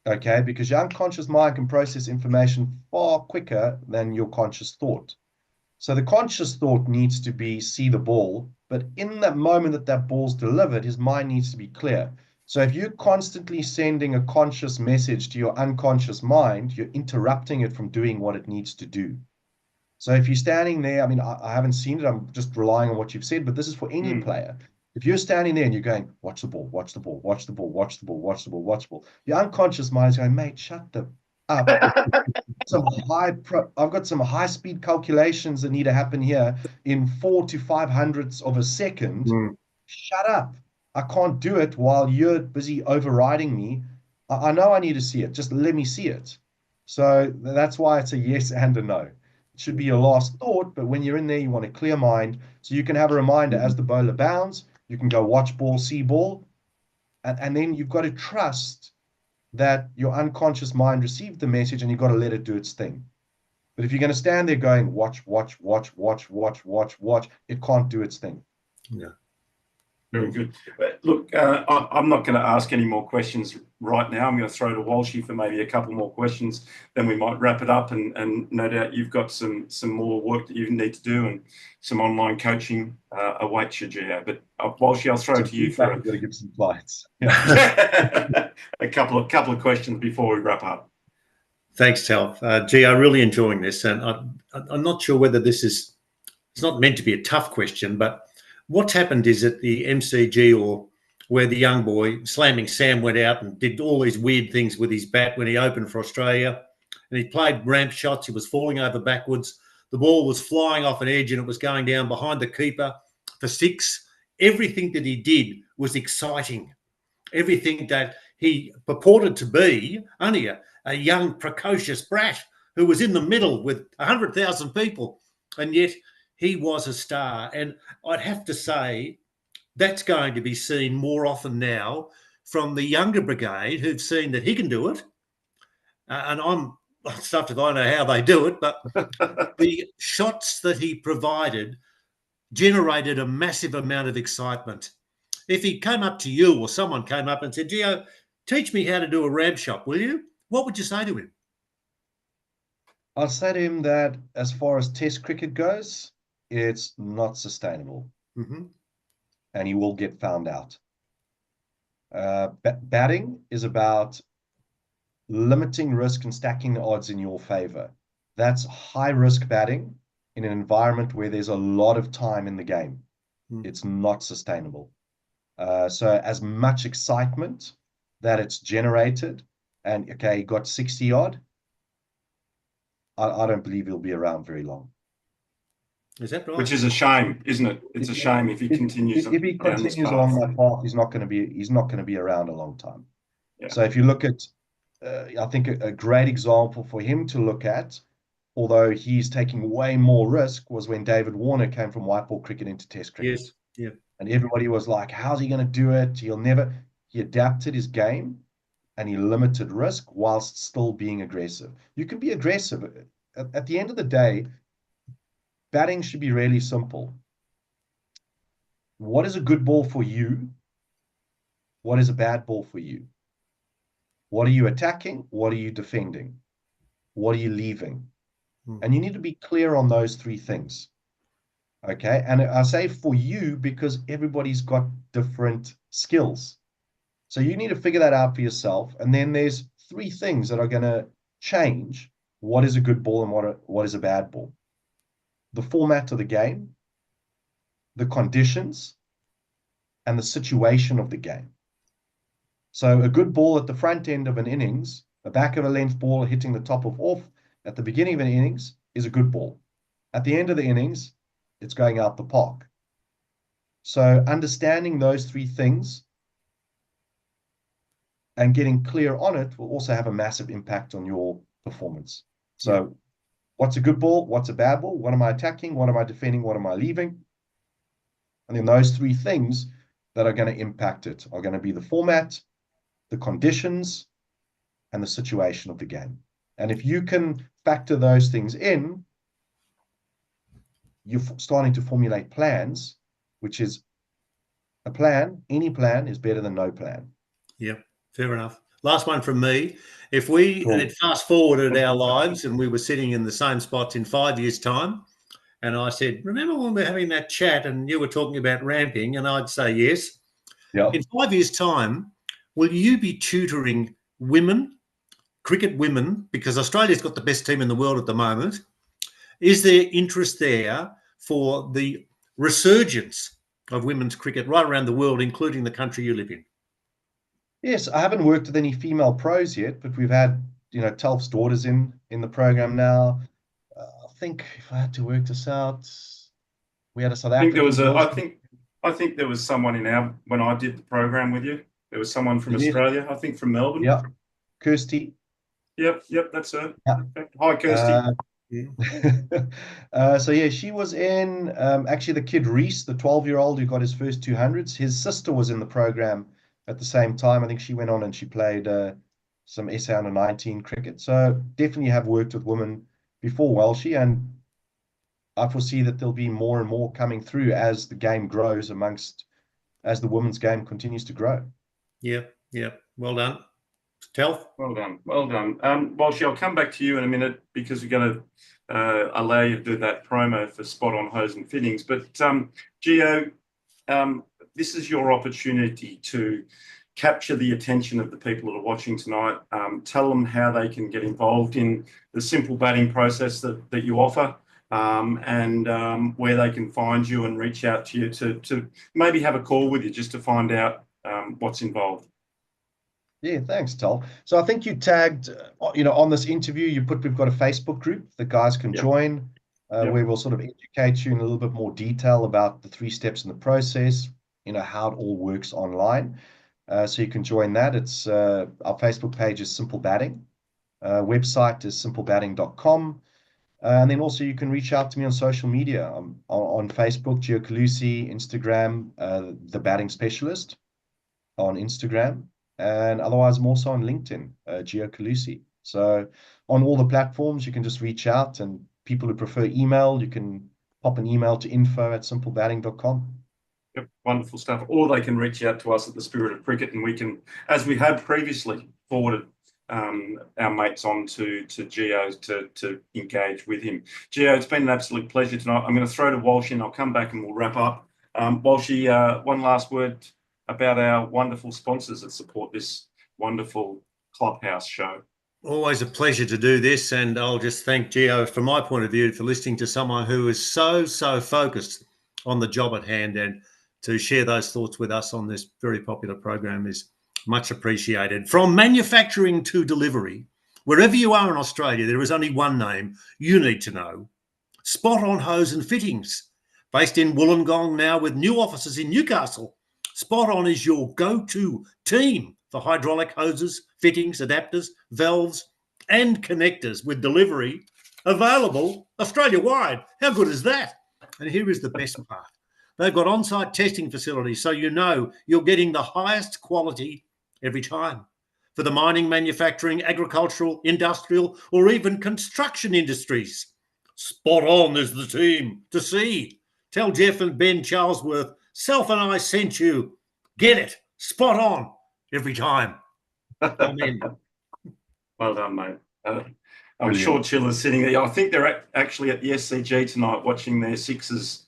Okay, because your unconscious mind can process information far quicker than your conscious thought. So the conscious thought needs to be see the ball, but in that moment that ball's delivered, his mind needs to be clear. So if you're constantly sending a conscious message to your unconscious mind, you're interrupting it from doing what it needs to do. So if you're standing there, I mean, I haven't seen it, I'm just relying on what you've said, but this is for any player. If you're standing there and you're going, watch the ball, watch the ball, watch the ball, watch the ball, watch the ball, watch the ball, your unconscious mind is going, mate, shut the up. I've got some high speed calculations that need to happen here in 4 to 500ths of a second. Shut up. I can't do it while you're busy overriding me. I know I need to see it. Just let me see it. So that's why it's a yes and a no. It should be your last thought, but when you're in there, you want a clear mind. So you can have a reminder as the bowler bounds, you can go watch ball, see ball. And then you've got to trust that your unconscious mind received the message and you've got to let it do its thing. But if you're going to stand there going, watch, watch, watch, watch, watch, watch, watch, it can't do its thing. Yeah. Very good. Look, I'm not going to ask any more questions right now. I'm going to throw to Walshy for maybe a couple more questions. Then we might wrap it up. And no doubt you've got some more work that you need to do and some online coaching awaits you, Gio. But Walshy, I'll throw it to you for I've got to give some flights. a couple of questions before we wrap up. Thanks, Telf. Gio, really enjoying this, and I'm not sure whether it's not meant to be a tough question, but what's happened is at the MCG or where the young boy slamming Sam went out and did all these weird things with his bat when he opened for Australia, and he played ramp shots. He was falling over backwards. The ball was flying off an edge and it was going down behind the keeper for six. Everything that he did was exciting. Everything that he purported to be, only a young, precocious brat who was in the middle with 100,000 people, and yet he was a star. And I'd have to say that's going to be seen more often now from the younger brigade who've seen that he can do it. And I'm stuffed if I know how they do it, but the shots that he provided generated a massive amount of excitement. If he came up to you or someone came up and said, Gio, teach me how to do a ramp shot, will you? What would you say to him? I'll say to him that as far as Test cricket goes, it's not sustainable. And he will get found out. Batting is about limiting risk and stacking the odds in your favor. That's high risk batting in an environment where there's a lot of time in the game. It's not sustainable. So as much excitement that it's generated, and okay, he got 60 odd, I don't believe he'll be around very long. Is that right? Which is a shame, isn't it? It's a shame if he continues. If he continues along that path, he's not going to be around a long time. Yeah. So if you look at, I think a great example for him to look at, although he's taking way more risk, was when David Warner came from white ball cricket into Test cricket. Yes. Yeah. And everybody was like, "How's he going to do it? He'll never." He adapted his game, and he limited risk whilst still being aggressive. You can be aggressive. At the end of the day, batting should be really simple. what is a good ball for you? What is a bad ball for you? What are you attacking? What are you defending? What are you leaving? And you need to be clear on those three things. Okay. And I say for you because everybody's got different skills. So you need to figure that out for yourself. And then there's three things that are going to change what is a good ball and what is a bad ball. The format of the game, the conditions, and the situation of the game. So a good ball at the front end of an innings, a back of a length ball hitting the top of off at the beginning of an innings is a good ball. At the end of the innings, it's going out the park. So understanding those three things and getting clear on it will also have a massive impact on your performance. So what's a good ball? What's a bad ball? What am I attacking? What am I defending? What am I leaving? And then those three things that are going to impact it are going to be the format, the conditions, and the situation of the game. And if you can factor those things in, you're starting to formulate plans, which is a plan. Any plan is better than no plan. Yeah, fair enough. Last one from me. If we had fast forwarded our lives and we were sitting in the same spots in 5 years' time, and I said, remember when we were having that chat and you were talking about ramping? And I'd say yes. Yep. In 5 years' time, will you be tutoring women, cricket women, because Australia's got the best team in the world at the moment? Is there interest there for the resurgence of women's cricket right around the world, including the country you live in? Yes, I haven't worked with any female pros yet, but we've had, Telf's daughters in the program now. I think if I had to work this out, we had a South African. I think there was someone when I did the program with you. There was someone from Australia, I think from Melbourne. Yeah, Kirsty. Yep, that's her. Yeah. Hi, Kirsty. So yeah, she was in. Actually, the kid Reese, the 12-year-old who got his first 200s, his sister was in the program at the same time. I think she went on and she played some SA under-19 cricket. So definitely have worked with women before Walshy, and I foresee that there'll be more and more coming through as the game grows as the women's game continues to grow. Yeah. Well done. Telf? Well done. Walshy, I'll come back to you in a minute because we're going to allow you to do that promo for Spot On Hose and Fittings. But Gio, this is your opportunity to capture the attention of the people that are watching tonight. Tell them how they can get involved in the simple batting process that you offer, and where they can find you and reach out to you to maybe have a call with you just to find out what's involved. Yeah, thanks, Telf. So I think you tagged, on this interview, we've got a Facebook group that guys can join, where we'll sort of educate you in a little bit more detail about the 3 steps in the process, how it all works online. So you can join that. It's our Facebook page is Simple Batting. Website is simplebatting.com. And then also you can reach out to me on social media. On Facebook, Gio Collussi, Instagram, The Batting Specialist on Instagram. And otherwise, I'm also on LinkedIn, Gio Collussi. So on all the platforms, you can just reach out, and people who prefer email, you can pop an email to info@simplebatting.com. Yep, wonderful stuff. Or they can reach out to us at the Spirit of Cricket, and we can, as we have previously, forwarded our mates on to Gio to engage with him. Gio, it's been an absolute pleasure tonight. I'm going to throw to Walshy and I'll come back and we'll wrap up. Walshy, one last word about our wonderful sponsors that support this wonderful Clubhouse show. Always a pleasure to do this, and I'll just thank Gio, from my point of view, for listening to someone who is so focused on the job at hand, and to share those thoughts with us on this very popular program is much appreciated. From manufacturing to delivery, wherever you are in Australia, there is only one name you need to know: Spot On Hose and Fittings. Based in Wollongong now with new offices in Newcastle, Spot On is your go-to team for hydraulic hoses, fittings, adapters, valves, and connectors, with delivery available Australia-wide. How good is that? And here is the best part. They've got on-site testing facilities, so you know you're getting the highest quality every time. For the mining, manufacturing, agricultural, industrial, or even construction industries, Spot On is the team to see. Tell Jeff and Ben Charlesworth Self and I sent you. Get it. Spot on every time. Amen. Well done, mate. I'm sure Chilla's sitting there. I think they're actually at the SCG tonight watching their Sixers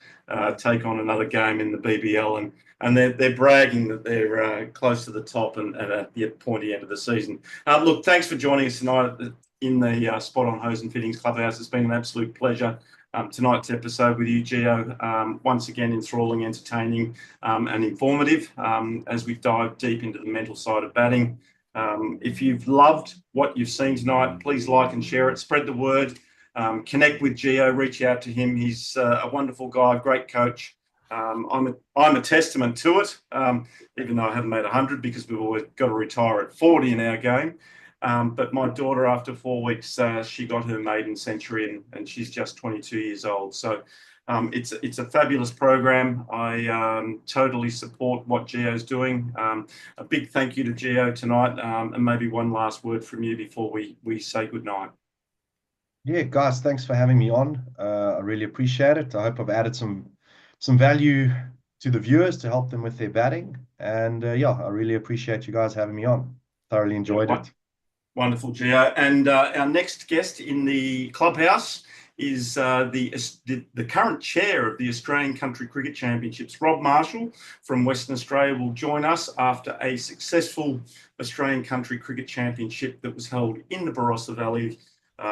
take on another game in the BBL, and they're bragging that they're close to the top and at the pointy end of the season. Look, thanks for joining us tonight in the Spot On Hose and Fittings Clubhouse. It's been an absolute pleasure. Tonight's episode with you, Gio, once again enthralling, entertaining, and informative as we dive deep into the mental side of batting. If you've loved what you've seen tonight, please like and share it. Spread the word. Connect with Gio. Reach out to him. He's a wonderful guy, great coach. I'm a testament to it, even though I haven't made 100 because we've always got to retire at 40 in our game. But my daughter, after 4 weeks, she got her maiden century, and she's just 22 years old. So it's a fabulous program. I totally support what Gio's doing. A big thank you to Gio tonight, and maybe one last word from you before we say goodnight. Yeah, guys, thanks for having me on. I really appreciate it. I hope I've added some value to the viewers to help them with their batting. And yeah, I really appreciate you guys having me on. Thoroughly enjoyed it. Wonderful, Gio. And our next guest in the clubhouse is the current chair of the Australian Country Cricket Championships. Rob Marshall from Western Australia will join us after a successful Australian Country Cricket Championship that was held in the Barossa Valley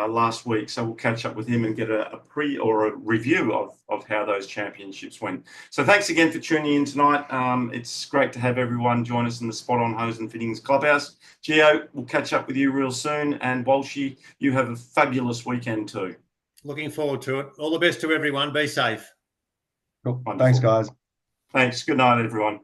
last week. So we'll catch up with him and get a review of how those championships went. So thanks again for tuning in tonight. It's great to have everyone join us in the Spot On Hose and Fittings Clubhouse. Gio, we'll catch up with you real soon. And Walshy, you have a fabulous weekend too. Looking forward to it. All the best to everyone. Be safe. Cool. Thanks, guys. Thanks. Good night, everyone.